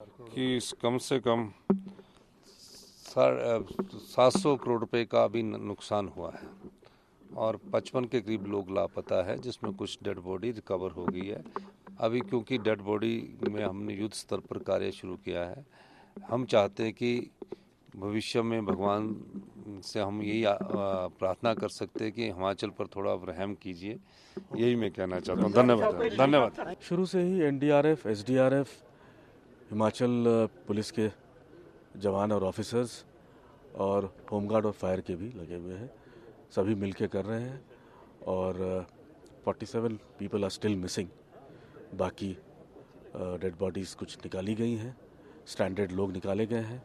कि कम से कम 700 करोड़ रुपए का अभी नुकसान हुआ है और 55 के करीब लोग लापता है, जिसमें कुछ डेड बॉडी रिकवर हो गई है। अभी क्योंकि डेड बॉडी में हमने युद्ध स्तर पर कार्य शुरू किया है, हम चाहते हैं कि भविष्य में भगवान से हम यही प्रार्थना कर सकते हैं कि हिमाचल पर थोड़ा रहम कीजिए। यही मैं कहना चाहता हूँ। धन्यवाद। धन्यवाद। शुरू से ही एनडीआरएफ, एसडीआरएफ, हिमाचल पुलिस के जवान और ऑफिसर्स और होमगार्ड और फायर के भी लगे हुए हैं, सभी मिलके कर रहे हैं और 47 पीपल आर स्टिल मिसिंग। बाकी डेड बॉडीज़ कुछ निकाली गई हैं, स्ट्रैंडेड लोग निकाले गए हैं,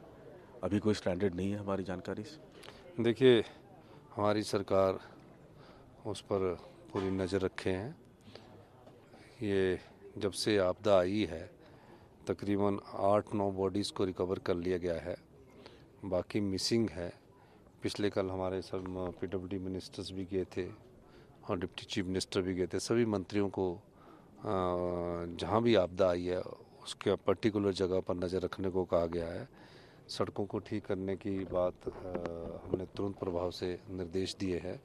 अभी कोई स्ट्रैंडेड नहीं है हमारी जानकारी से। देखिए, हमारी सरकार उस पर पूरी नज़र रखे हैं। ये जब से आपदा आई है तकरीबन 8-9 बॉडीज़ को रिकवर कर लिया गया है, बाकी मिसिंग है। पिछले कल हमारे सब पीडब्ल्यूडी मिनिस्टर्स भी गए थे और डिप्टी चीफ मिनिस्टर भी गए थे। सभी मंत्रियों को जहाँ भी आपदा आई है उसके पर्टिकुलर जगह पर नज़र रखने को कहा गया है। सड़कों को ठीक करने की बात हमने तुरंत प्रभाव से निर्देश दिए हैं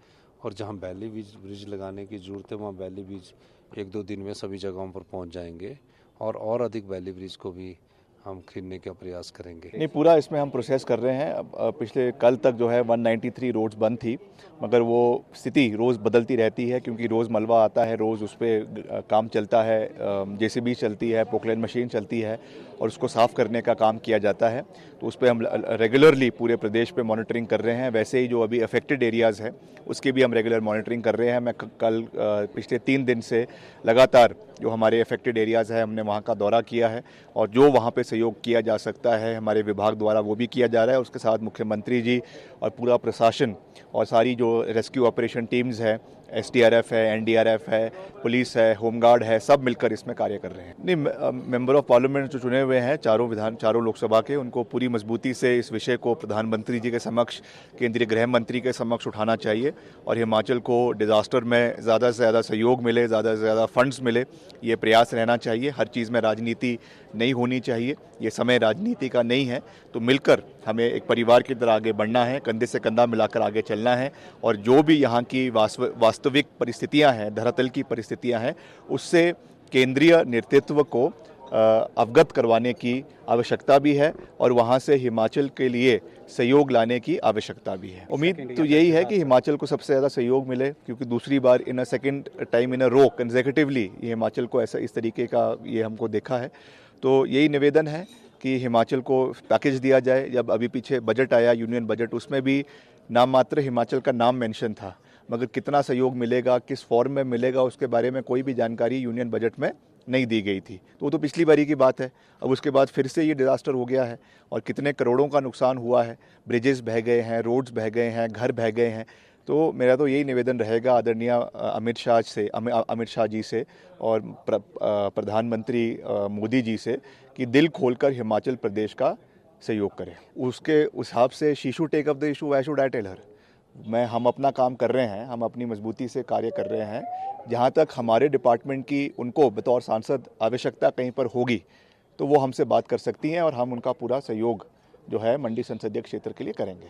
और जहाँ बैली ब्रिज लगाने की ज़रूरत है वहाँ बैली ब्रिज 1-2 दिन में सभी जगहों पर पहुँच जाएंगे और अधिक बैली ब्रिज को भी हम खरीदने का प्रयास करेंगे। नहीं, पूरा इसमें हम प्रोसेस कर रहे हैं। पिछले कल तक जो है 193 रोड्स बंद थी, मगर वो स्थिति रोज़ बदलती रहती है क्योंकि रोज़ मलबा आता है, रोज़ उस पर काम चलता है, जेसीबी चलती है, पोकलेन मशीन चलती है और उसको साफ़ करने का काम किया जाता है। तो उस पर हम रेगुलरली पूरे प्रदेश पे मॉनिटरिंग कर रहे हैं। वैसे ही जो अभी अफेक्टेड एरियाज़ हैं उसकी भी हम रेगुलर मॉनिटरिंग कर रहे हैं। मैं कल पिछले 3 दिन से लगातार जो हमारे अफेक्टेड एरियाज़ हैं हमने वहाँ का दौरा किया है और जो वहाँ पे सहयोग किया जा सकता है हमारे विभाग द्वारा वो भी किया जा रहा है। उसके साथ मुख्यमंत्री जी और पूरा प्रशासन और सारी जो रेस्क्यू ऑपरेशन टीम्स है, एसडीआरएफ है, एनडीआरएफ है, पुलिस है, होमगार्ड है, सब मिलकर इसमें कार्य कर रहे हैं। नहीं, मेंबर ऑफ पार्लियामेंट जो चुने हुए हैं चारों लोकसभा के, उनको पूरी मजबूती से इस विषय को प्रधानमंत्री जी के समक्ष, केंद्रीय गृह मंत्री के समक्ष उठाना चाहिए और हिमाचल को डिजास्टर में ज़्यादा से ज़्यादा सहयोग मिले, ज़्यादा से ज़्यादा फंड्स मिले, ये प्रयास रहना चाहिए। हर चीज़ में राजनीति नहीं होनी चाहिए, ये समय राजनीति का नहीं है। तो मिलकर हमें एक परिवार की तरह आगे बढ़ना है, कंधे से कंधा मिलाकर आगे चलना है और जो भी यहाँ की वास्तविक परिस्थितियाँ हैं, धरातल की परिस्थितियाँ हैं, उससे केंद्रीय नेतृत्व को अवगत करवाने की आवश्यकता भी है और वहाँ से हिमाचल के लिए सहयोग लाने की आवश्यकता भी है। उम्मीद तो यही है कि हिमाचल को सबसे ज़्यादा सहयोग मिले क्योंकि दूसरी बार in a second time in a row consecutively ये हिमाचल को ऐसा इस तरीके का ये हमको देखा है। तो यही निवेदन है कि हिमाचल को पैकेज दिया जाए। जब अभी पीछे बजट आया, यूनियन बजट, उसमें भी नाम मात्र हिमाचल का नाम मेंशन था, मगर कितना सहयोग मिलेगा, किस फॉर्म में मिलेगा, उसके बारे में कोई भी जानकारी यूनियन बजट में नहीं दी गई थी। तो वो तो पिछली बारी की बात है। अब उसके बाद फिर से ये डिज़ास्टर हो गया है और कितने करोड़ों का नुकसान हुआ है, ब्रिजेस बह गए हैं, रोड्स बह गए हैं, घर बह गए हैं। तो मेरा तो यही निवेदन रहेगा आदरणीय अमित शाह जी से और प्रधानमंत्री मोदी जी से कि दिल खोलकर हिमाचल प्रदेश का सहयोग करें। उसके उस हिसाब से she should take up the issue, why should I tell her. हम अपना काम कर रहे हैं, हम अपनी मजबूती से कार्य कर रहे हैं। जहाँ तक हमारे डिपार्टमेंट की उनको बतौर सांसद आवश्यकता कहीं पर होगी तो वो हमसे बात कर सकती हैं और हम उनका पूरा सहयोग जो है मंडी संसदीय क्षेत्र के लिए करेंगे।